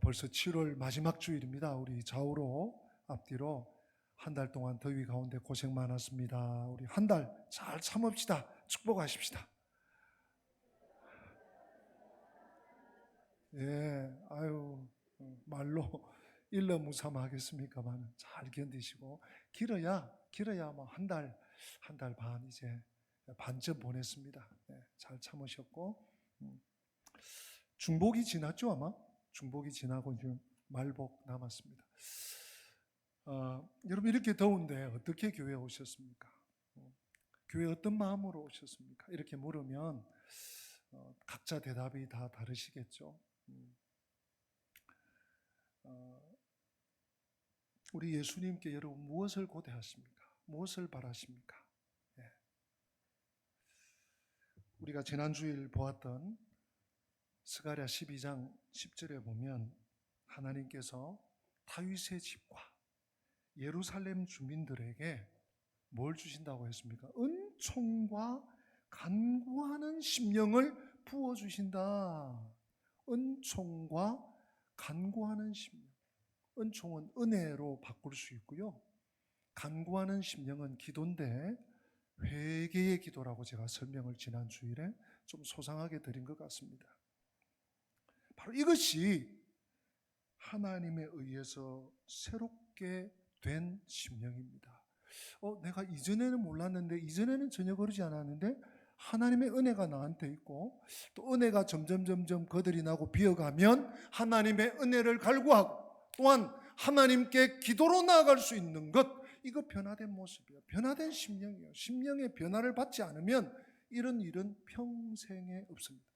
벌써 7월 마지막 주일입니다. 우리 좌우로 앞뒤로 한 달 동안 더위 가운데 고생 많았습니다. 우리 한 달 잘 참읍시다. 축복하십시다. 예, 아유, 말로 일러무삼하겠습니까만 잘 견디시고 길어야 뭐 한 달 반 이제 반쯤 보냈습니다. 예, 잘 참으셨고 중복이 지났죠 아마. 중복이 지나고 이제 말복 남았습니다. 여러분 이렇게 더운데 어떻게 교회에 오셨습니까? 교회 어떤 마음으로 오셨습니까? 이렇게 물으면 각자 대답이 다 다르시겠죠. 우리 예수님께 여러분 무엇을 고대하십니까? 무엇을 바라십니까? 예. 우리가 지난주일 보았던 스가랴 12장 10절에 보면 하나님께서 다윗의 집과 예루살렘 주민들에게 뭘 주신다고 했습니까? 은총과 간구하는 심령을 부어주신다. 은총과 간구하는 심령. 은총은 은혜로 바꿀 수 있고요. 간구하는 심령은 기도인데 회개의 기도라고 제가 설명을 지난 주일에 좀 소상하게 드린 것 같습니다. 바로 이것이 하나님에 의해서 새롭게 된 심령입니다. 내가 이전에는 몰랐는데, 이전에는 전혀 그러지 않았는데 하나님의 은혜가 나한테 있고 또 은혜가 점점 거들이 나고 비어가면 하나님의 은혜를 갈구하고 또한 하나님께 기도로 나아갈 수 있는 것, 이거 변화된 모습이에요. 변화된 심령이에요. 심령의 변화를 받지 않으면 이런 일은 평생에 없습니다.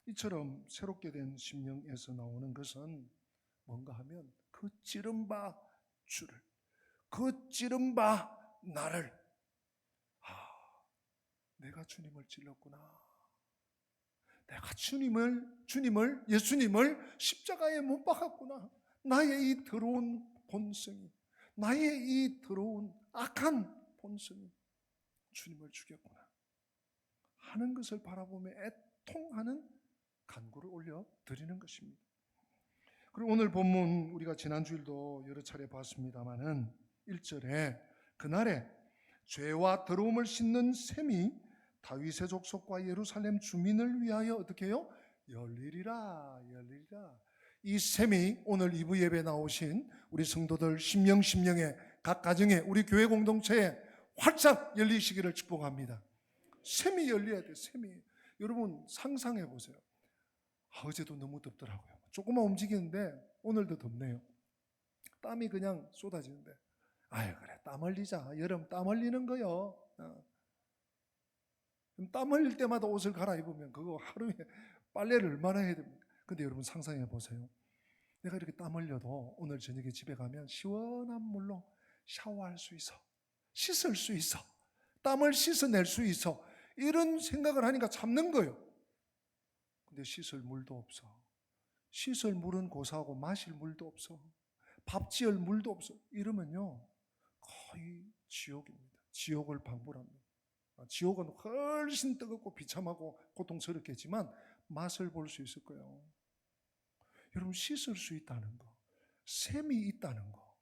이처럼 새롭게 된 심령에서 나오는 것은 뭔가 하면 그 찌른바 주를, 그 찌른바 나를, 내가 주님을 찔렀구나. 내가 예수님을 십자가에 못 박았구나. 나의 이 더러운 본성이, 나의 이 더러운 악한 본성이 주님을 죽였구나 하는 것을 바라보며 애통하는 간구를 올려 드리는 것입니다. 그리고 오늘 본문 우리가 지난주일도 여러 차례 봤습니다마는 1절에 그날에 죄와 더러움을 씻는 샘이 다윗의 족속과 예루살렘 주민을 위하여 어떻게 해요? 열리리라. 이 샘이 오늘 2부 예배 나오신 우리 성도들 심령에 각 가정에 우리 교회 공동체에 활짝 열리시기를 축복합니다. 샘이 열려야 돼요. 샘이. 여러분 상상해 보세요. 어제도 너무 덥더라고요. 조금만 움직이는데 오늘도 덥네요. 땀이 그냥 쏟아지는데, 아유 그래 땀 흘리자. 여름 땀 흘리는 거요. 땀 흘릴 때마다 옷을 갈아입으면 그거 하루에 빨래를 얼마나 해야 됩니까? 근데 여러분 상상해 보세요. 내가 이렇게 땀 흘려도 오늘 저녁에 집에 가면 시원한 물로 샤워할 수 있어. 씻을 수 있어. 땀을 씻어낼 수 있어. 이런 생각을 하니까 참는 거예요. 근데 씻을 물도 없어. 씻을 물은 고사하고 마실 물도 없어. 밥 지을 물도 없어. 이러면요 거의 지옥입니다. 지옥을 방불합니다. 지옥은 훨씬 뜨겁고 비참하고 고통스럽겠지만 맛을 볼 수 있을 거예요. 여러분 씻을 수 있다는 거, 샘이 있다는 거,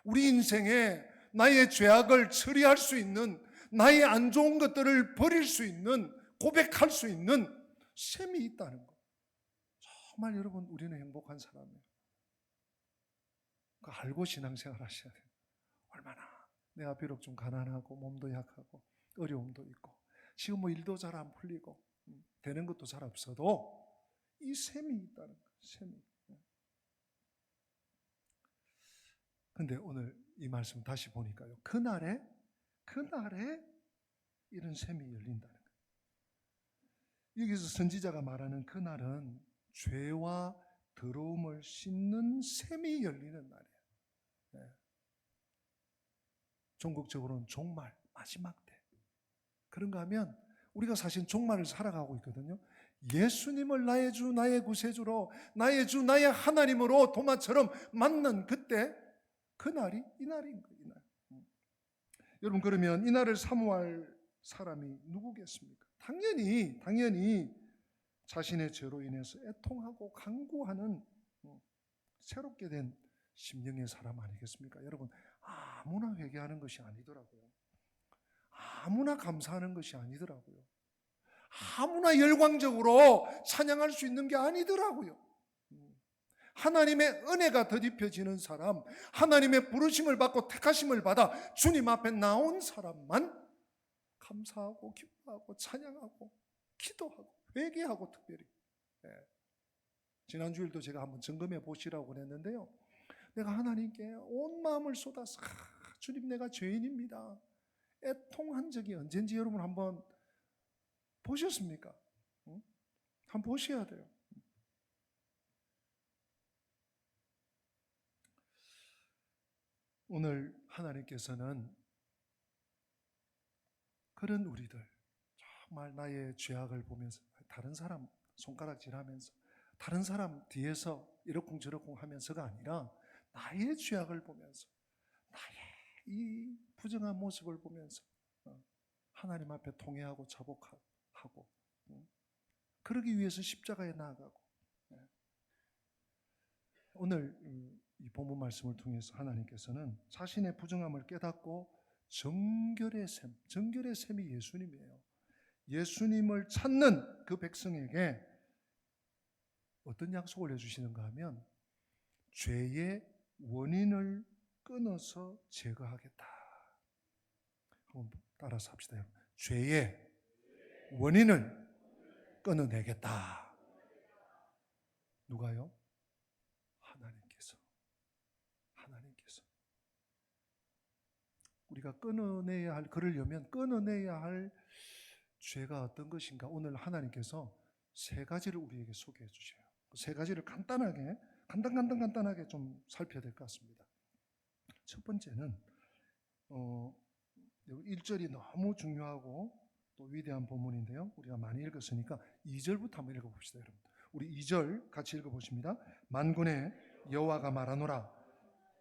우리 인생에 나의 죄악을 처리할 수 있는, 나의 안 좋은 것들을 버릴 수 있는, 고백할 수 있는 샘이 있다는 거. 정말 여러분 우리는 행복한 사람이에요. 그거 알고 신앙생활 하셔야 돼요. 얼마나 내가 비록 좀 가난하고 몸도 약하고 어려움도 있고 지금 뭐 일도 잘 안 풀리고 되는 것도 잘 없어도 이 샘이 있다는 거예요. 샘이. 근데 오늘 이 말씀 다시 보니까요, 그날에 이런 샘이 열린다는 거예요. 여기서 선지자가 말하는 그날은 죄와 더러움을 씻는 샘이 열리는 날이에요. 네. 종국적으로는 종말, 마지막 때. 그런가 하면 우리가 사실 종말을 살아가고 있거든요. 예수님을 나의 주, 나의 구세주로, 나의 주, 나의 하나님으로 도마처럼 만난 그때, 그날이 이 날인 거예요. 이 날. 여러분 그러면 이 날을 사모할 사람이 누구겠습니까? 당연히 자신의 죄로 인해서 애통하고 간구하는 새롭게 된 심령의 사람 아니겠습니까? 여러분, 아무나 회개하는 것이 아니더라고요. 아무나 감사하는 것이 아니더라고요. 아무나 열광적으로 찬양할 수 있는 게 아니더라고요. 하나님의 은혜가 더딥혀지는 사람, 하나님의 부르심을 받고 택하심을 받아 주님 앞에 나온 사람만 감사하고 기뻐하고 찬양하고 기도하고 회개하고 특별히. 지난 주일도 제가 한번 점검해 보시라고 그랬는데요. 내가 하나님께 온 마음을 쏟아서 주님 내가 죄인입니다. 애통한 적이 언젠지 여러분 한번 보셨습니까? 한번 보셔야 돼요. 오늘 하나님께서는 그런 우리들, 정말 나의 죄악을 보면서 다른 사람 손가락질하면서 다른 사람 뒤에서 이러쿵저러쿵 하면서가 아니라 나의 죄악을 보면서 나의 이 부정한 모습을 보면서 하나님 앞에 통회하고 자복하고 그러기 위해서 십자가에 나아가고. 오늘 이 본문 말씀을 통해서 하나님께서는 자신의 부정함을 깨닫고 정결의 셈이 예수님이에요. 예수님을 찾는 그 백성에게 어떤 약속을 해주시는가 하면 죄의 원인을 끊어서 제거하겠다. 한번 따라서 합시다. 여러분. 죄의 원인을 끊어내겠다. 누가요? 하나님께서. 우리가 끊어내야 할, 그러려면 끊어내야 할 죄가 어떤 것인가? 오늘 하나님께서 세 가지를 우리에게 소개해 주셔요. 세 가지를 간단하게 좀 살펴야 될 것 같습니다. 첫 번째는 1절이 너무 중요하고 또 위대한 본문인데요. 우리가 많이 읽었으니까 2절부터 한번 읽어봅시다. 여러분. 우리 2절 같이 읽어보십니다. 만군의 여호와가 말하노라.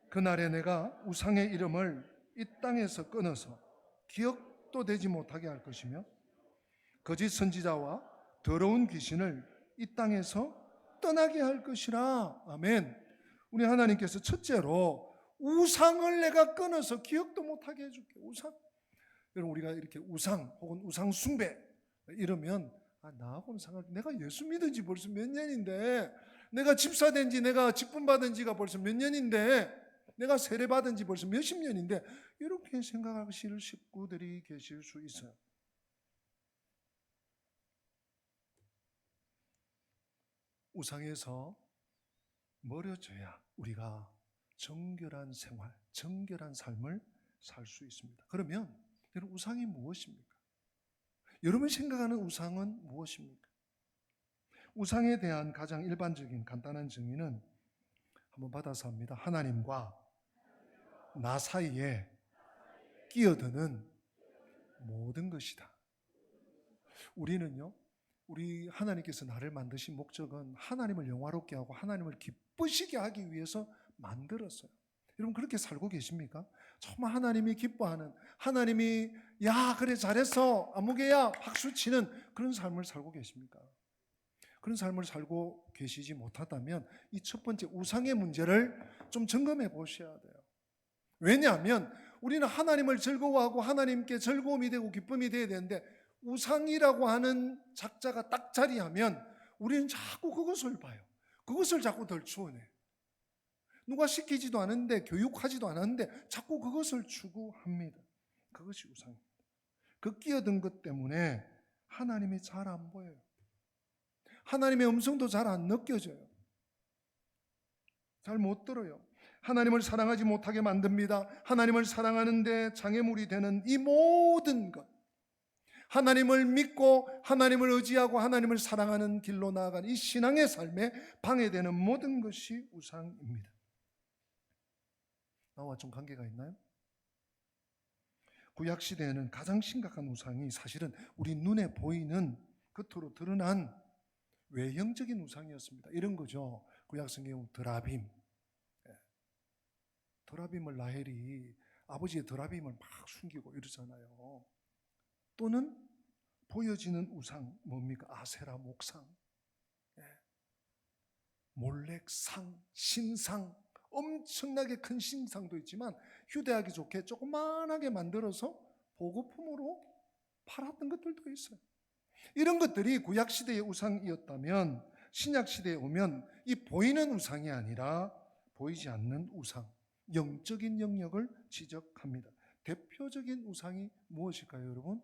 그날에 내가 우상의 이름을 이 땅에서 끊어서 기억도 되지 못하게 할 것이며 거짓 선지자와 더러운 귀신을 이 땅에서 떠나게 할 것이라. 아멘. 우리 하나님께서 첫째로 우상을 내가 끊어서 기억도 못하게 해줄게. 우상. 여러분, 우리가 이렇게 우상 혹은 우상 숭배 이러면 나하고는 상관없이 내가 예수 믿은 지 벌써 몇 년인데, 내가 집사 된 지, 내가 직분 받은 지가 벌써 몇 년인데, 내가 세례 받은 지 벌써 몇십 년인데, 이렇게 생각하실 식구들이 계실 수 있어요. 우상에서 멀어져야 우리가 정결한 생활, 정결한 삶을 살 수 있습니다. 그러면 여러분, 우상이 무엇입니까? 여러분 생각하는 우상은 무엇입니까? 우상에 대한 가장 일반적인 간단한 정의는 한번 받아서 합니다. 하나님과 나 사이에 끼어드는 모든 것이다. 우리는요, 우리 하나님께서 나를 만드신 목적은 하나님을 영화롭게 하고 하나님을 기쁘시게 하기 위해서 만들었어요. 여러분 그렇게 살고 계십니까? 정말 하나님이 기뻐하는, 하나님이 야 그래 잘했어 아무개야 박수치는 그런 삶을 살고 계십니까? 그런 삶을 살고 계시지 못하다면 이 첫 번째 우상의 문제를 좀 점검해 보셔야 돼요. 왜냐하면 우리는 하나님을 즐거워하고 하나님께 즐거움이 되고 기쁨이 되어야 되는데, 우상이라고 하는 작자가 딱 자리하면 우리는 자꾸 그것을 봐요. 그것을 자꾸 덜추어내요. 누가 시키지도 않은데, 교육하지도 않았는데 자꾸 그것을 추구합니다. 그것이 우상입니다. 그 끼어든 것 때문에 하나님이 잘 안 보여요. 하나님의 음성도 잘 안 느껴져요. 잘 못 들어요. 하나님을 사랑하지 못하게 만듭니다. 하나님을 사랑하는데 장애물이 되는 이 모든 것, 하나님을 믿고 하나님을 의지하고 하나님을 사랑하는 길로 나아가는 이 신앙의 삶에 방해되는 모든 것이 우상입니다. 나와 좀 관계가 있나요? 구약시대에는 가장 심각한 우상이 사실은 우리 눈에 보이는 겉으로 드러난 외형적인 우상이었습니다. 이런 거죠. 구약성경 드라빔. 드라빔을 라헬이 아버지의 드라빔을 막 숨기고 이러잖아요. 또는 보여지는 우상 뭡니까? 아세라 목상. 몰렉상, 신상, 엄청나게 큰 신상도 있지만 휴대하기 좋게 조그만하게 만들어서 보급품으로 팔았던 것들도 있어요. 이런 것들이 구약시대의 우상이었다면 신약시대에 오면 이 보이는 우상이 아니라 보이지 않는 우상, 영적인 영역을 지적합니다. 대표적인 우상이 무엇일까요, 여러분?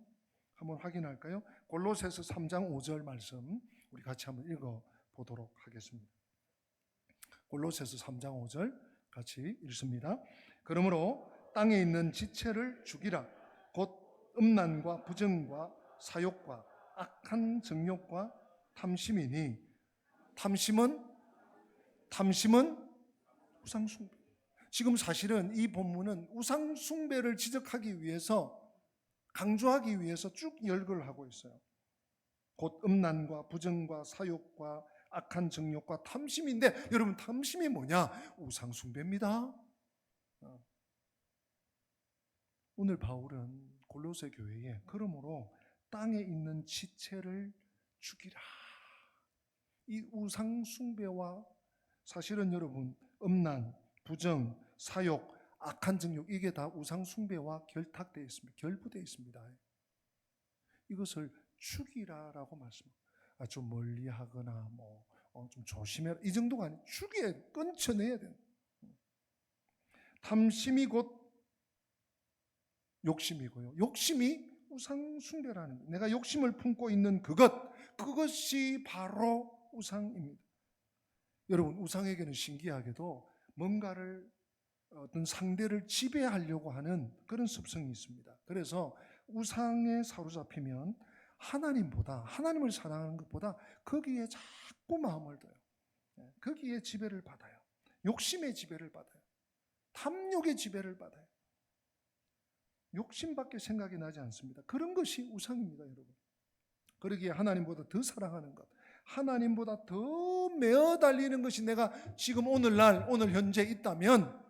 한번 확인할까요? 골로새서 3장 5절 말씀 우리 같이 한번 읽어보도록 하겠습니다. 골로새서 3장 5절 같이 읽습니다. 그러므로 땅에 있는 지체를 죽이라. 곧 음란과 부정과 사욕과 악한 정욕과 탐심이니 탐심은 우상숭배. 지금 사실은 이 본문은 우상숭배를 지적하기 위해서 강조하기 위해서 쭉 열거를 하고 있어요. 곧 음란과 부정과 사욕과 악한 정욕과 탐심인데 여러분 탐심이 뭐냐? 우상숭배입니다. 오늘 바울은 골로새 교회에 그러므로 땅에 있는 지체를 죽이라. 이 우상숭배와 사실은 여러분 음란, 부정, 사욕, 악한 정욕 이게 다 우상숭배와 결탁되어 있습니다. 결부되어 있습니다. 이것을 죽이라라고 말씀합니다. 좀 멀리하거나 좀 조심해라 이 정도가 아니에요. 죽여 끊쳐내야 돼요. 탐심이 곧 욕심이고요. 욕심이 우상숭배라는 거예요. 내가 욕심을 품고 있는 그것이 바로 우상입니다. 여러분 우상에게는 신기하게도 뭔가를 어떤 상대를 지배하려고 하는 그런 습성이 있습니다. 그래서 우상에 사로잡히면 하나님을 사랑하는 것보다 거기에 자꾸 마음을 둬요. 거기에 지배를 받아요. 욕심의 지배를 받아요. 탐욕의 지배를 받아요. 욕심밖에 생각이 나지 않습니다. 그런 것이 우상입니다, 여러분. 그러기에 하나님보다 더 사랑하는 것, 하나님보다 더 메어 달리는 것이 내가 지금 오늘 현재 있다면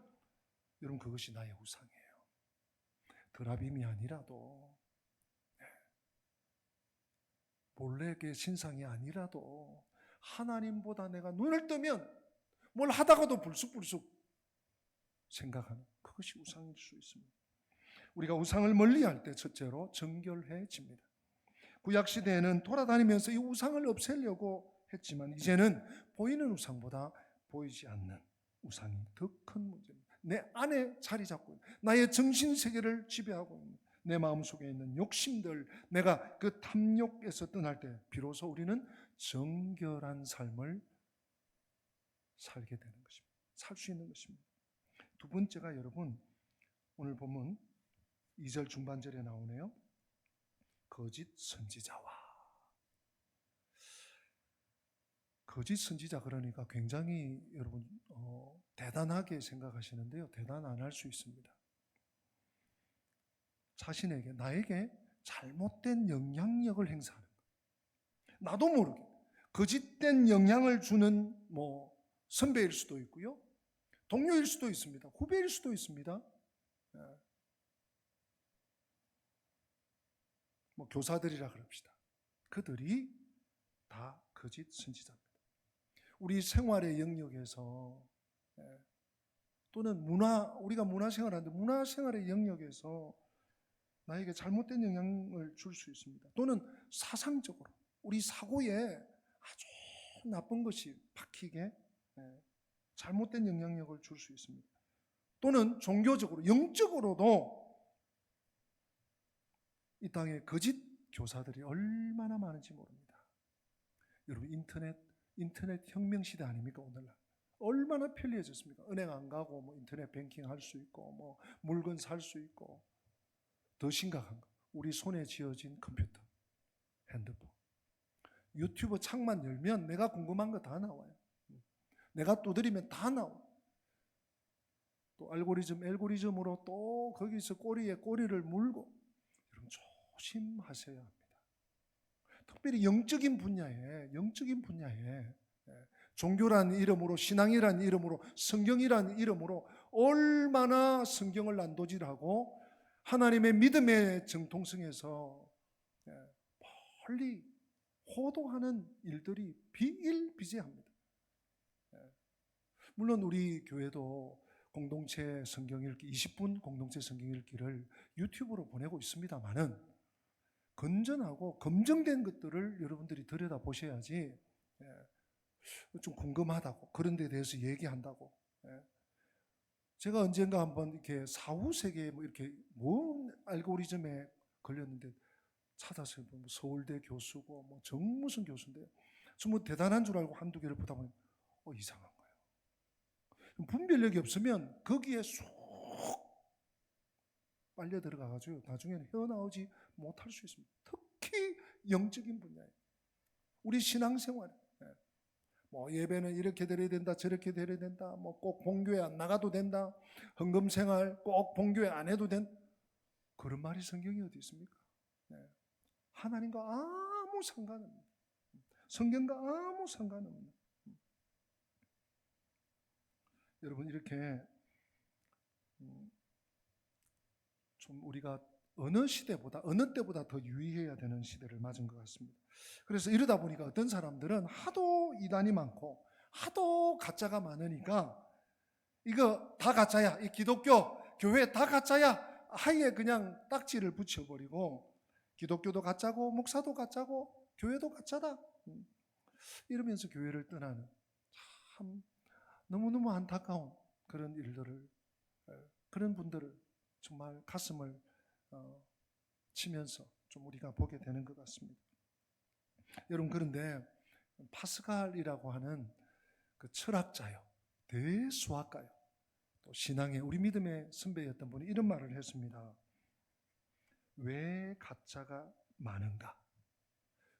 여러분 그것이 나의 우상이에요. 드라빔이 아니라도 몰래의 신상이 아니라도 하나님보다 내가 눈을 뜨면 뭘 하다가도 불쑥불쑥 생각하는 그것이 우상일 수 있습니다. 우리가 우상을 멀리할 때 첫째로 정결해집니다. 구약시대에는 돌아다니면서 이 우상을 없애려고 했지만 이제는 보이는 우상보다 보이지 않는 우상이 더 큰 문제입니다. 내 안에 자리 잡고 있는 나의 정신세계를 지배하고 있는 내 마음속에 있는 욕심들, 내가 그 탐욕에서 떠날 때 비로소 우리는 정결한 삶을 살게 되는 것입니다. 살 수 있는 것입니다. 두 번째가 여러분 오늘 보면 2절 중반절에 나오네요. 거짓 선지자 그러니까 굉장히 여러분 대단하게 생각하시는데요. 대단 안 할 수 있습니다. 자신에게 나에게 잘못된 영향력을 행사하는 것. 나도 모르게 거짓된 영향을 주는 선배일 수도 있고요. 동료일 수도 있습니다. 후배일 수도 있습니다. 교사들이라 그럽시다. 그들이 다 거짓 선지자입니다. 우리 생활의 영역에서 또는 우리가 문화생활하는데 문화생활의 영역에서 나에게 잘못된 영향을 줄 수 있습니다. 또는 사상적으로 우리 사고에 아주 나쁜 것이 박히게 잘못된 영향력을 줄 수 있습니다. 또는 종교적으로 영적으로도 이 땅에 거짓 교사들이 얼마나 많은지 모릅니다. 여러분 인터넷 혁명 시대 아닙니까 오늘날? 얼마나 편리해졌습니까? 은행 안 가고 인터넷 뱅킹 할 수 있고 물건 살 수 있고 더 심각한 거 우리 손에 쥐어진 컴퓨터, 핸드폰, 유튜브 창만 열면 내가 궁금한 거 다 나와요. 내가 두드리면 다 나와. 또 알고리즘으로 또 거기서 꼬리에 꼬리를 물고 여러분 조심하셔야 합니다. 특별히 영적인 분야에 종교라는 이름으로 신앙이라는 이름으로 성경이라는 이름으로 얼마나 성경을 난도질하고 하나님의 믿음의 정통성에서 멀리 호도하는 일들이 비일비재합니다. 물론 우리 교회도 공동체 성경 읽기 20분 공동체 성경 읽기를 유튜브로 보내고 있습니다만은 건전하고 검증된 것들을 여러분들이 들여다보셔야지 좀 궁금하다고 그런 데 대해서 얘기한다고. 제가 언젠가 한번 이렇게 사후세계 뭐 이렇게 뭔 알고리즘에 걸렸는데 찾아서 뭐 서울대 교수고 뭐 정무슨 교수인데 정말 대단한 줄 알고 한두 개를 보다 보니 이상한 거예요. 분별력이 없으면 거기에 쏙 빨려 들어가가지고 나중에는 헤어나오지 못할 수 있습니다. 특히 영적인 분야에 우리 신앙생활 뭐 예배는 이렇게 드려야 된다 저렇게 드려야 된다 뭐 꼭 본교회 안 나가도 된다 헌금생활 꼭 본교회 안 해도 된다 그런 말이 성경에 어디 있습니까? 하나님과 아무 상관없는 성경과 아무 상관없는 여러분 이렇게 좀 우리가 어느 시대보다 어느 때보다 더 유의해야 되는 시대를 맞은 것 같습니다. 그래서 이러다 보니까 어떤 사람들은 하도 이단이 많고 하도 가짜가 많으니까 이거 다 가짜야 이 기독교 교회 다 가짜야 하에 그냥 딱지를 붙여버리고 기독교도 가짜고 목사도 가짜고 교회도 가짜다 이러면서 교회를 떠나는 참 너무너무 안타까운 그런 일들을 그런 분들을 정말 가슴을 치면서 좀 우리가 보게 되는 것 같습니다. 여러분 그런데 파스칼이라고 하는 그 철학자요 대수학가요 또 신앙의 우리 믿음의 선배였던 분이 이런 말을 했습니다. 왜 가짜가 많은가?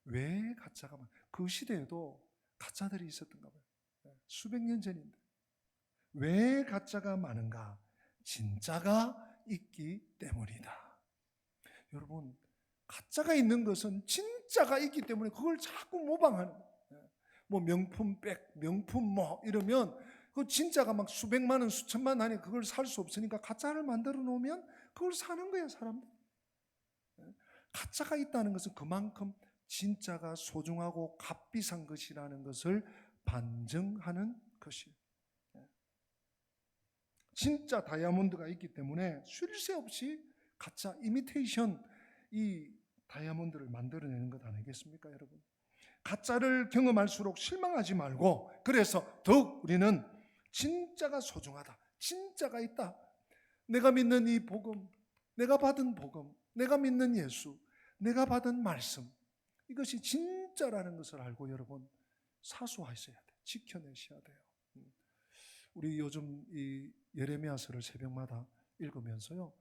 왜 가짜가 많은가? 그 시대에도 가짜들이 있었던가 봐요. 수백 년 전인데 왜 가짜가 많은가? 진짜가 있기 때문이다. 여러분 가짜가 있는 것은 진짜가 있기 때문에 그걸 자꾸 모방하는 거예요. 뭐 명품백, 명품 뭐 이러면 그 진짜가 막 수백만 원, 수천만 원에 그걸 살 수 없으니까 가짜를 만들어 놓으면 그걸 사는 거예요, 사람들. 가짜가 있다는 것은 그만큼 진짜가 소중하고 값비싼 것이라는 것을 반증하는 것이에요. 진짜 다이아몬드가 있기 때문에 쉴 새 없이 가짜 이미테이션 이 다이아몬드를 만들어내는 것 아니겠습니까, 여러분? 가짜를 경험할수록 실망하지 말고 그래서 더욱 우리는 진짜가 소중하다. 진짜가 있다. 내가 믿는 이 복음, 내가 받은 복음, 내가 믿는 예수, 내가 받은 말씀 이것이 진짜라는 것을 알고 여러분 사수하셔야 돼요. 지켜내셔야 돼요. 우리 요즘 이 예레미야서를 새벽마다 읽으면서요.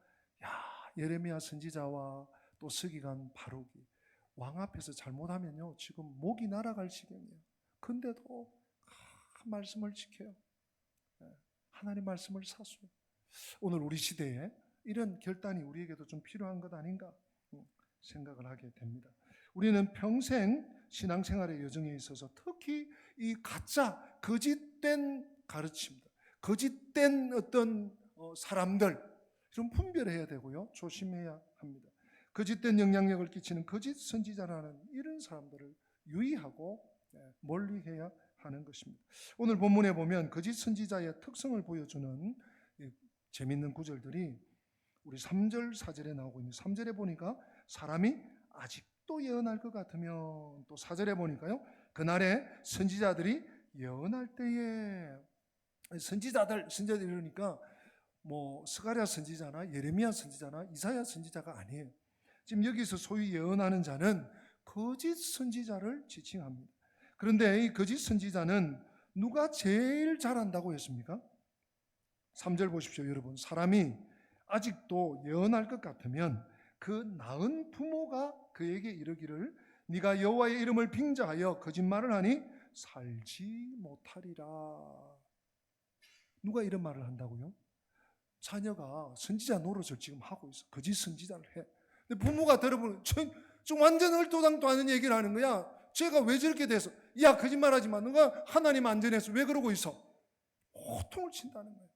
야, 예레미야 선지자와 또 서기관 바룩이 왕 앞에서 잘못하면요. 지금 목이 날아갈 지경이에요. 근데도 말씀을 지켜요. 하나님 말씀을 사수해요. 오늘 우리 시대에 이런 결단이 우리에게도 좀 필요한 것 아닌가 생각을 하게 됩니다. 우리는 평생 신앙생활의 여정에 있어서 특히 이 가짜, 거짓된 가르침들, 거짓된 어떤 사람들 좀 분별해야 되고요. 조심해야 합니다. 거짓된 영향력을 끼치는 거짓 선지자라는 이런 사람들을 유의하고 멀리해야 하는 것입니다. 오늘 본문에 보면 거짓 선지자의 특성을 보여주는 재미있는 구절들이 우리 3절, 4절에 나오고 있는데 3절에 보니까 사람이 아직도 예언할 것 같으면 또 4절에 보니까요. 그날에 선지자들이 예언할 때에 선지자들 이러니까 뭐 스가랴 선지자나 예레미야 선지자나 이사야 선지자가 아니에요. 지금 여기서 소위 예언하는 자는 거짓 선지자를 지칭합니다. 그런데 이 거짓 선지자는 누가 제일 잘한다고 했습니까? 3절 보십시오, 여러분. 사람이 아직도 예언할 것 같으면 그 낳은 부모가 그에게 이르기를 네가 여호와의 이름을 빙자하여 거짓말을 하니 살지 못하리라. 누가 이런 말을 한다고요? 자녀가 선지자 노릇을 지금 하고 있어. 거짓 선지자를 해. 근데 부모가 들어보면 좀 완전 얼토당토 하는 얘기를 하는 거야. 쟤가 왜 저렇게 돼서 야 거짓말하지 마. 너가 하나님 안전해서 왜 그러고 있어? 호통을 친다는 거예요.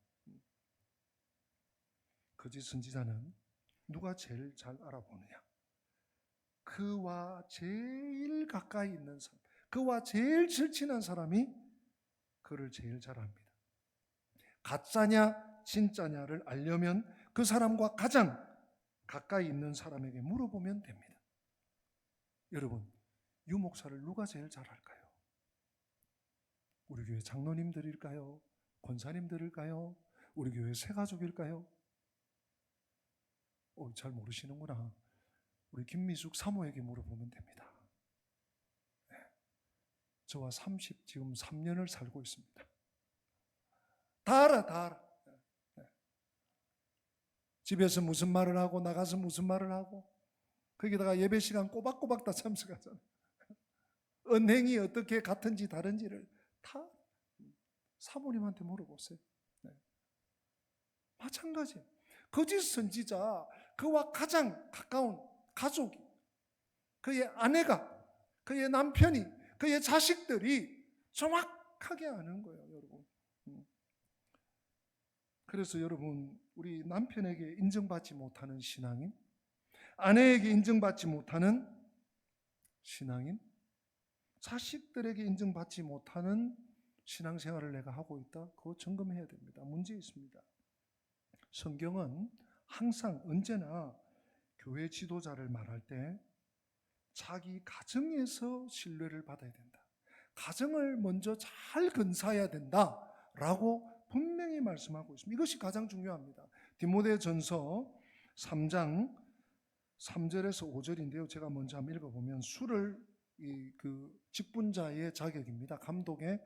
거짓 선지자는 누가 제일 잘 알아보느냐? 그와 제일 가까이 있는 사람, 그와 제일 절친한 사람이 그를 제일 잘 압니다. 가짜냐 진짜냐를 알려면 그 사람과 가장 가까이 있는 사람에게 물어보면 됩니다. 여러분, 유 목사를 누가 제일 잘 알까요? 우리 교회 장로님들일까요? 권사님들일까요? 우리 교회 새가족일까요? 잘 모르시는구나. 우리 김미숙 사모에게 물어보면 됩니다. 네. 저와 지금 3년을 살고 있습니다. 다 알아, 다 알아. 네. 집에서 무슨 말을 하고 나가서 무슨 말을 하고 거기다가 예배 시간 꼬박꼬박 다 참석하잖아요. 은행이 어떻게 같은지 다른지를 다 사모님한테 물어보세요. 네. 마찬가지예요. 거짓 선지자, 그와 가장 가까운 가족이, 그의 아내가, 그의 남편이, 그의 자식들이 정확하게 아는 거예요, 여러분. 그래서 여러분, 우리 남편에게 인정받지 못하는 신앙인, 아내에게 인정받지 못하는 신앙인, 자식들에게 인정받지 못하는 신앙생활을 내가 하고 있다? 그거 점검해야 됩니다. 문제 있습니다. 성경은 항상 언제나 교회 지도자를 말할 때 자기 가정에서 신뢰를 받아야 된다. 가정을 먼저 잘 건사해야 된다라고 분명히 말씀하고 있습니다. 이것이 가장 중요합니다. 디모데전서 3장 3절에서 5절인데요. 제가 먼저 한번 읽어보면 술을 그 직분자의 자격입니다. 감독의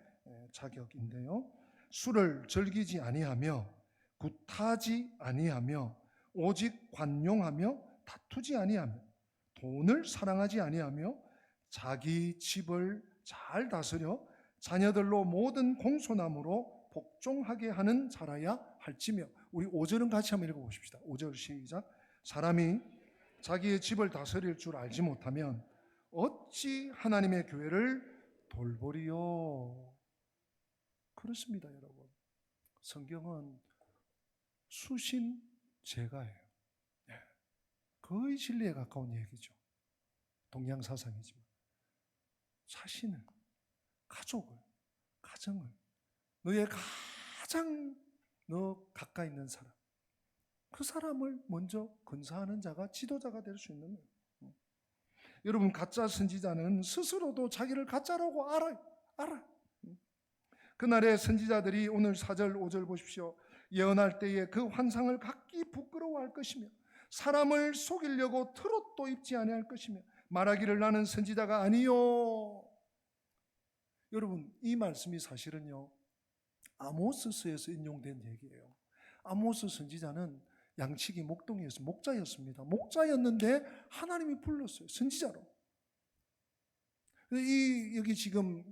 자격인데요. 술을 즐기지 아니하며 굿하지 아니하며 오직 관용하며 다투지 아니하며 돈을 사랑하지 아니하며 자기 집을 잘 다스려 자녀들로 모든 공손함으로 복종하게 하는 자라야 할지며. 우리 5절은 같이 한번 읽어보십시다. 5절 시작. 사람이 자기의 집을 다스릴 줄 알지 못하면 어찌 하나님의 교회를 돌보리요. 그렇습니다, 여러분. 성경은 수신제가예요. 거의 진리에 가까운 얘기죠. 동양사상이지만 자신을, 가족을, 가정을, 너의 가장 너 가까이 있는 사람, 그 사람을 먼저 건사하는 자가 지도자가 될 수 있는 거예요. 여러분, 가짜 선지자는 스스로도 자기를 가짜라고 알아요. 그날의 선지자들이 오늘 4절 5절 보십시오. 예언할 때에 그 환상을 각기 부끄러워할 것이며 사람을 속이려고 트롯도 입지 아니할 것이며 말하기를 나는 선지자가 아니요. 여러분, 이 말씀이 사실은요 아모스서에서 인용된 얘기예요. 아모스 선지자는 양치기 목동이었어요. 목자였습니다. 목자였는데 하나님이 불렀어요. 선지자로. 여기 지금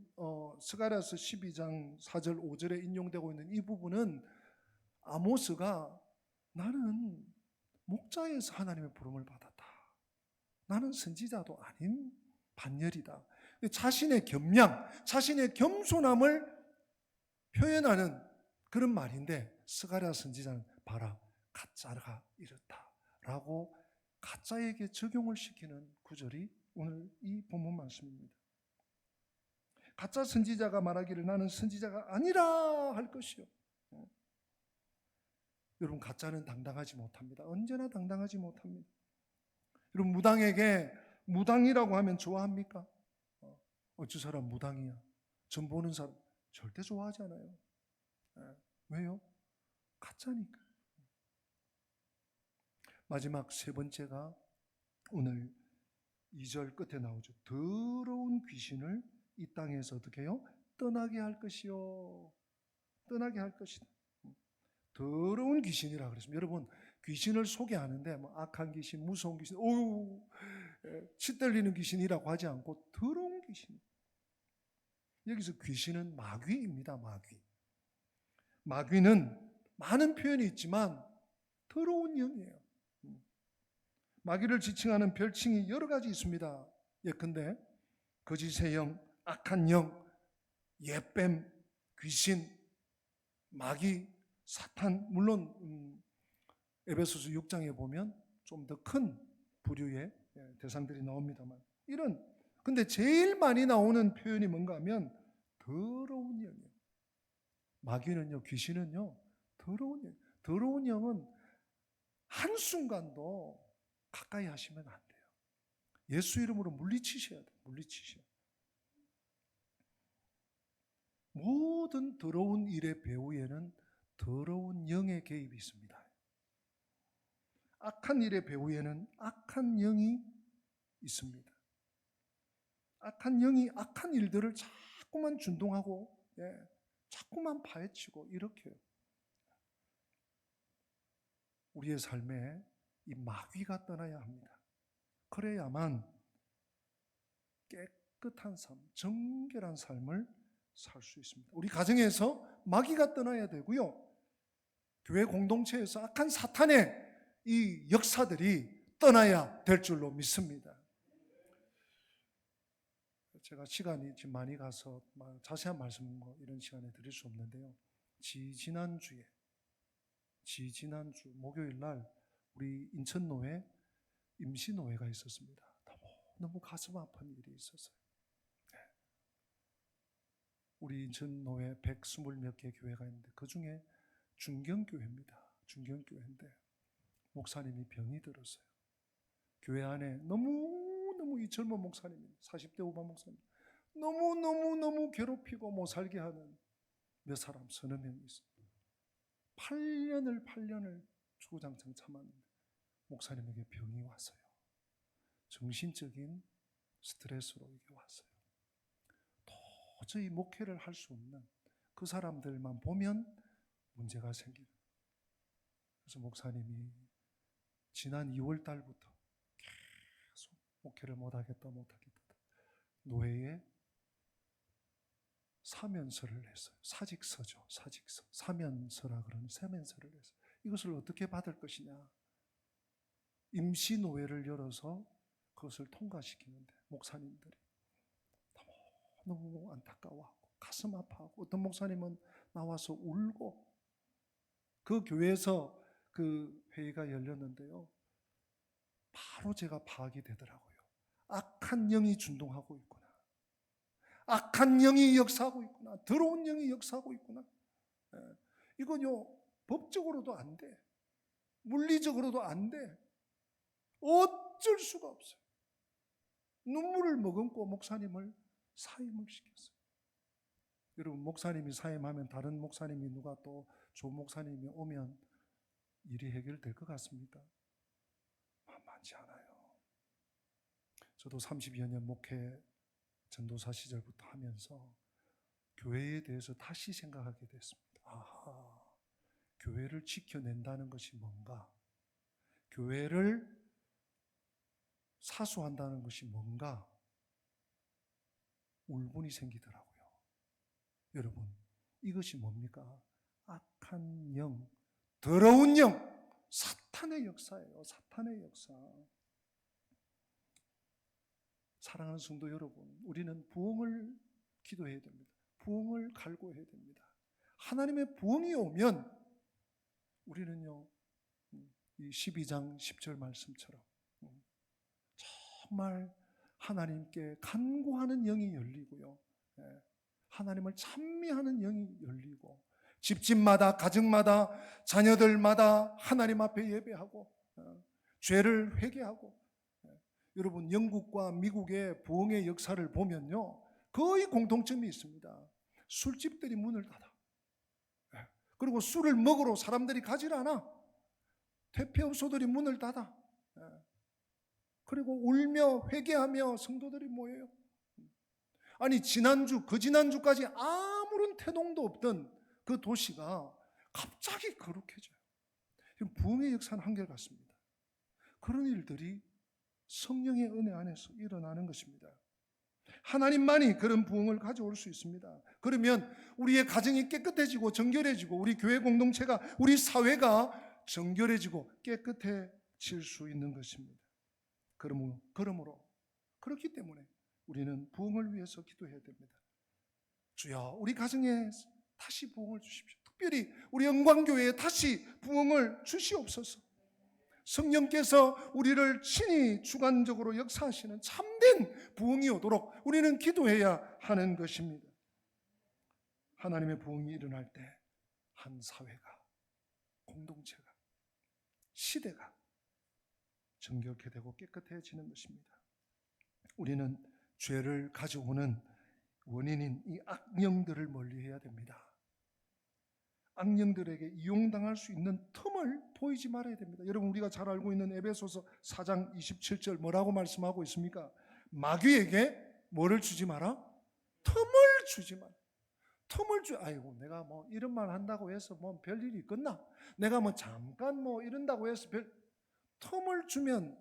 스가랴서 12장 4절 5절에 인용되고 있는 이 부분은 아모스가 나는 목자에서 하나님의 부름을 받았다. 나는 선지자도 아닌 반열이다. 자신의 겸양, 자신의 겸손함을 표현하는 그런 말인데 스가랴 선지자는 봐라, 가짜가 이렇다라고 가짜에게 적용을 시키는 구절이 오늘 이 본문 말씀입니다. 가짜 선지자가 말하기를 나는 선지자가 아니라 할 것이요. 여러분, 가짜는 당당하지 못합니다. 언제나 당당하지 못합니다. 여러분, 무당에게 무당이라고 하면 좋아합니까? 저 사람 무당이야. 전 보는 사람 절대 좋아하지 않아요. 왜요? 가짜니까. 마지막 세 번째가 오늘 2절 끝에 나오죠. 더러운 귀신을 이 땅에서 어떻게 해요? 떠나게 할 것이요. 떠나게 할 것이다. 더러운 귀신이라 그랬습니다. 여러분, 귀신을 소개하는데 뭐 악한 귀신, 무서운 귀신, 치 떨리는 귀신이라고 하지 않고 더러운 귀신. 여기서 귀신은 마귀입니다. 마귀는 많은 표현이 있지만 더러운 영이에요. 마귀를 지칭하는 별칭이 여러 가지 있습니다. 예컨대 거짓의 영, 악한 영, 예뱀, 귀신, 마귀, 사탄. 물론 에베소서 6장에 보면 좀 더 큰 부류의 대상들이 나옵니다만 근데 제일 많이 나오는 표현이 뭔가 하면 더러운 영이에요. 마귀는요, 귀신은요, 더러운 영은 한순간도 가까이 하시면 안 돼요. 예수 이름으로 물리치셔야 돼요. 물리치셔야 돼요. 모든 더러운 일의 배후에는 더러운 영의 개입이 있습니다. 악한 일의 배후에는 악한 영이 있습니다. 악한 영이 악한 일들을 자꾸만 준동하고, 자꾸만 파헤치고 이렇게 우리의 삶에 이 마귀가 떠나야 합니다. 그래야만 깨끗한 삶, 정결한 삶을 살 수 있습니다. 우리 가정에서 마귀가 떠나야 되고요. 교회 공동체에서 악한 사탄의 이 역사들이 떠나야 될 줄로 믿습니다. 제가 시간이 지금 많이 가서 자세한 말씀 이런 시간에 드릴 수 없는데요. 지지난주 목요일 날 우리 인천노회 임시노회가 있었습니다. 너무 가슴 아픈 일이 있었어요. 우리 인천노회 120몇 개 교회가 있는데 그 중에 중경교회입니다. 중경교회인데 목사님이 병이 들었어요. 교회 안에 너무 이 젊은 목사님, 40대 후반 목사님 너무 괴롭히고 못 살게 하는 몇 사람, 서너 명이 있어요. 8년을 주구장창 참았는데 목사님에게 병이 왔어요. 정신적인 스트레스로 이게 왔어요. 도저히 목회를 할 수 없는 그 사람들만 보면 문제가 생기는. 그래서 목사님이 지난 2월 달부터 계속 목회를 못하겠다 노회에 사면서를 했어요. 사직서죠. 사직서. 사면서라 그러는 사면서를 했어요. 이것을 어떻게 받을 것이냐. 임시노회를 열어서 그것을 통과시키는데 목사님들이 너무 안타까워하고 가슴 아파하고 어떤 목사님은 나와서 울고 그 교회에서 그 회의가 열렸는데요. 바로 제가 파악이 되더라고요. 악한 영이 준동하고 있구나. 악한 영이 역사하고 있구나. 더러운 영이 역사하고 있구나. 이건요, 법적으로도 안 돼. 물리적으로도 안 돼. 어쩔 수가 없어요. 눈물을 머금고 목사님을 사임을 시켰어요. 여러분, 목사님이 사임하면 다른 목사님이 누가 또 좋은 목사님이 오면 일이 해결될 것 같습니까? 만만치 않아요. 저도 30여 년 목회 전도사 시절부터 하면서 교회에 대해서 다시 생각하게 됐습니다. 아하, 교회를 지켜낸다는 것이 뭔가? 교회를 사수한다는 것이 뭔가? 울분이 생기더라고요. 여러분, 이것이 뭡니까? 악한 영, 더러운 영, 사탄의 역사예요. 사탄의 역사. 사랑하는 성도 여러분, 우리는 부흥을 기도해야 됩니다. 부흥을 갈구해야 됩니다. 하나님의 부흥이 오면 우리는요, 이 12장 10절 말씀처럼 정말 하나님께 간구하는 영이 열리고요, 하나님을 찬미하는 영이 열리고 집집마다 가정마다 자녀들마다 하나님 앞에 예배하고 죄를 회개하고. 여러분, 영국과 미국의 부흥의 역사를 보면요, 거의 공통점이 있습니다. 술집들이 문을 닫아. 그리고 술을 먹으러 사람들이 가질 않아. 퇴폐업소들이 문을 닫아. 그리고 울며 회개하며 성도들이 모여요. 아니, 그 지난주까지 아무런 태동도 없던 그 도시가 갑자기 거룩해져요. 부흥의 역사는 한결같습니다. 그런 일들이 성령의 은혜 안에서 일어나는 것입니다. 하나님만이 그런 부흥을 가져올 수 있습니다. 그러면 우리의 가정이 깨끗해지고 정결해지고 우리 교회 공동체가, 우리 사회가 정결해지고 깨끗해질 수 있는 것입니다. 그러므로 그렇기 때문에 우리는 부흥을 위해서 기도해야 됩니다. 주여, 우리 가정에 다시 부흥을 주십시오. 특별히 우리 영광교회에 다시 부흥을 주시옵소서. 성령께서 우리를 친히 주관적으로 역사하시는 참된 부흥이 오도록 우리는 기도해야 하는 것입니다. 하나님의 부흥이 일어날 때 한 사회가, 공동체가, 시대가 정결케 되고 깨끗해지는 것입니다. 우리는 죄를 가져오는 원인인 이 악령들을 멀리해야 됩니다. 악령들에게 이용당할 수 있는 틈을 보이지 말아야 됩니다. 여러분, 우리가 잘 알고 있는 에베소서 4장 27절 뭐라고 말씀하고 있습니까? 마귀에게 뭐를 주지 마라? 틈을 주지 마라. 틈을 아이고, 내가 뭐 이런 말 한다고 해서 뭐 별일이 있겠나? 내가 뭐 잠깐 뭐 이런다고 해서 틈을 주면,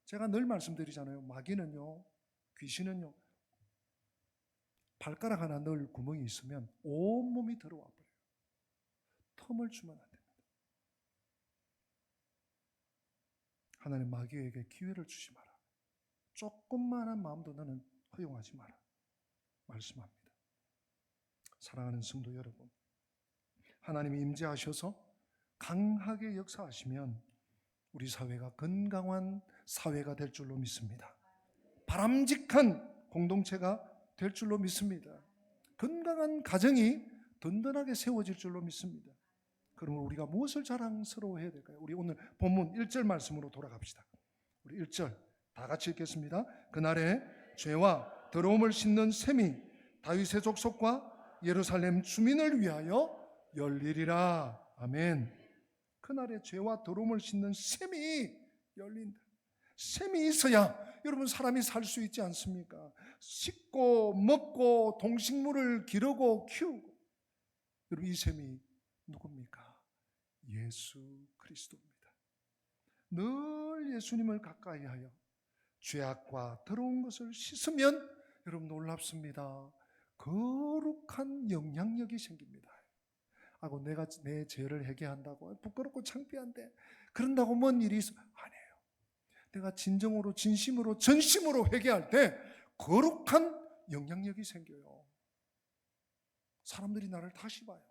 제가 늘 말씀드리잖아요. 마귀는요, 귀신은요, 발가락 하나 넣을 구멍이 있으면 온몸이 들어와 버려요. 틈을 주면 안 됩니다. 하나님 마귀에게 기회를 주지 마라. 조금만한 마음도 너는 허용하지 마라 말씀합니다. 사랑하는 성도 여러분, 하나님이 임재하셔서 강하게 역사하시면 우리 사회가 건강한 사회가 될 줄로 믿습니다. 바람직한 공동체가 될 줄로 믿습니다. 건강한 가정이 든든하게 세워질 줄로 믿습니다. 그러면 우리가 무엇을 자랑스러워해야 될까요? 우리 오늘 본문 1절 말씀으로 돌아갑시다. 우리 1절 다 같이 읽겠습니다. 그날에 죄와 더러움을 씻는 셈이 다윗의 족속과 예루살렘 주민을 위하여 열리리라. 아멘. 그날에 죄와 더러움을 씻는 셈이 열린다. 셈이 있어야 여러분 사람이 살 수 있지 않습니까? 씻고 먹고 동식물을 기르고 키우고. 여러분, 이 셈이 누굽니까? 예수 그리스도입니다. 늘 예수님을 가까이 하여 죄악과 더러운 것을 씻으면 여러분 놀랍습니다. 거룩한 영향력이 생깁니다. 아고, 내가 내 죄를 회개한다고 부끄럽고 창피한데 그런다고 뭔 일이 있어? 아니에요. 내가 진정으로 진심으로 전심으로 회개할 때 거룩한 영향력이 생겨요. 사람들이 나를 다시 봐요.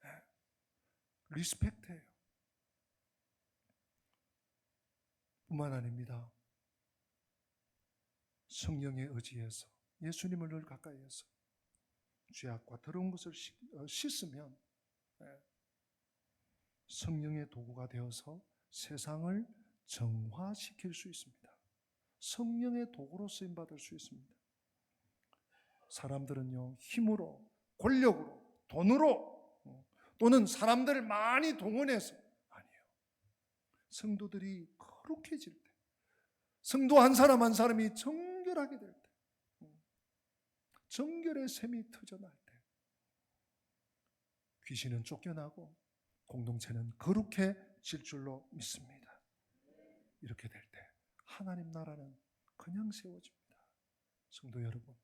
네. 리스펙트해요. 뿐만 아닙니다. 성령의 의지에서 예수님을 늘 가까이 해서 죄악과 더러운 것을 씻으면 성령의 도구가 되어서 세상을 정화시킬 수 있습니다. 성령의 도구로 쓰임받을 수 있습니다. 사람들은요, 힘으로, 권력으로, 돈으로 또는 사람들을 많이 동원해서, 아니에요. 성도들이 거룩해질 때, 성도 한 사람 한 사람이 정결하게 될 때, 정결의 셈이 터져날 때 귀신은 쫓겨나고 공동체는 거룩해질 줄로 믿습니다. 이렇게 될 때 하나님 나라는 그냥 세워집니다. 성도 여러분,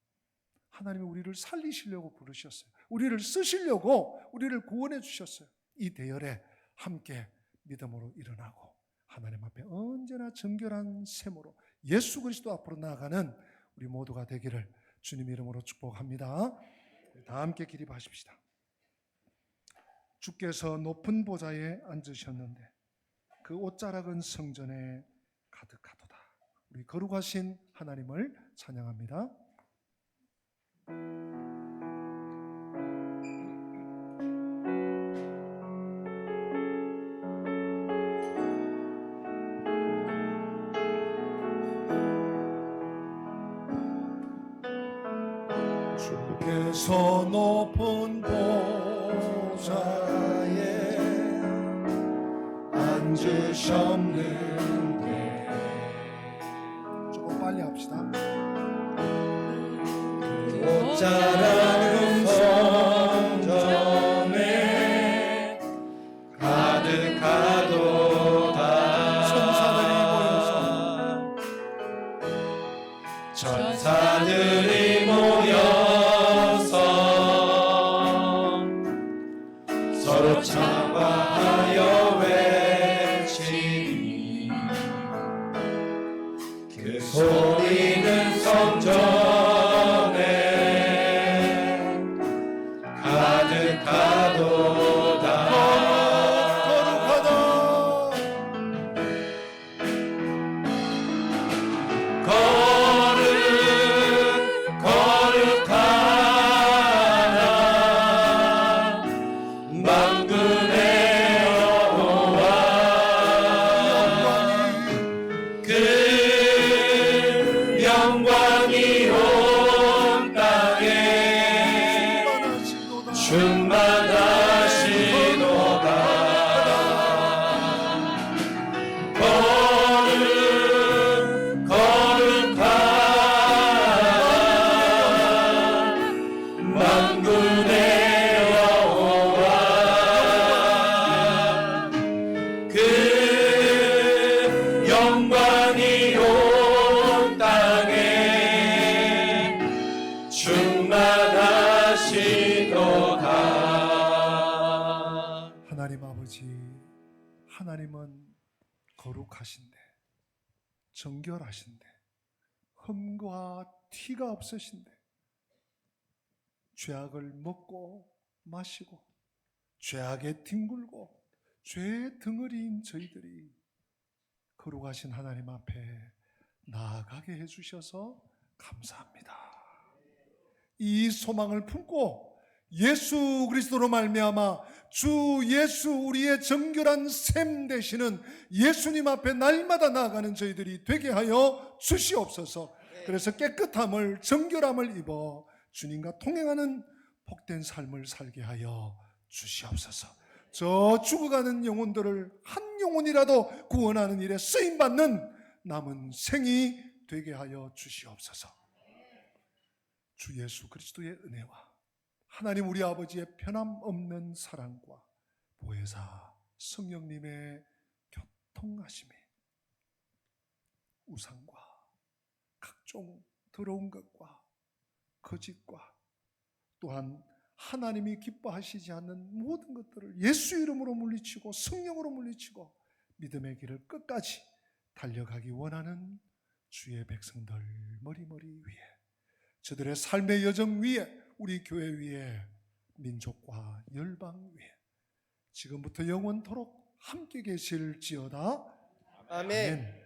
하나님이 우리를 살리시려고 부르셨어요. 우리를 쓰시려고 우리를 구원해 주셨어요. 이 대열에 함께 믿음으로 일어나고 하나님 앞에 언제나 정결한 셈으로 예수 그리스도 앞으로 나아가는 우리 모두가 되기를 주님 이름으로 축복합니다. 다 함께 기립하십시다. 주께서 높은 보좌에 앉으셨는데 그 옷자락은 성전에 가득하도다. 우리 거룩하신 하나님을 찬양합니다. 주께서 높은 보좌에 앉으셨는데, 조금 빨리 합시다. 옷자락은 성전에 가득하도다. 천사들이 모여서 서로 찬양하여 외치니 그 소리는 성전에 가득하도다. 거룩하나 충만하시도다. 거룩한 만군의 여호와 그 영광이 온 땅에 충만하시도다. 하나님 아버지, 하나님은 거룩하신데, 정결하신데, 흠과 티가 없으신데, 죄악을 먹고 마시고 죄악에 뒹굴고 죄의 덩어리인 저희들이 거룩하신 하나님 앞에 나아가게 해주셔서 감사합니다. 이 소망을 품고 예수 그리스도로 말미암아 주 예수 우리의 정결한 샘 되시는 예수님 앞에 날마다 나아가는 저희들이 되게 하여 주시옵소서. 그래서 깨끗함을, 정결함을 입어 주님과 통행하는 복된 삶을 살게 하여 주시옵소서. 저 죽어가는 영혼들을 한 영혼이라도 구원하는 일에 쓰임받는 남은 생이 되게 하여 주시옵소서. 주 예수 그리스도의 은혜와 하나님 우리 아버지의 변함없는 사랑과 보혜사 성령님의 교통하심이 우상과 각종 더러운 것과 거짓과 또한 하나님이 기뻐하시지 않는 모든 것들을 예수 이름으로 물리치고 성령으로 물리치고 믿음의 길을 끝까지 달려가기 원하는 주의 백성들 머리머리 위에, 저들의 삶의 여정 위에, 우리 교회 위에, 민족과 열방 위에 지금부터 영원토록 함께 계실지어다. 아멘.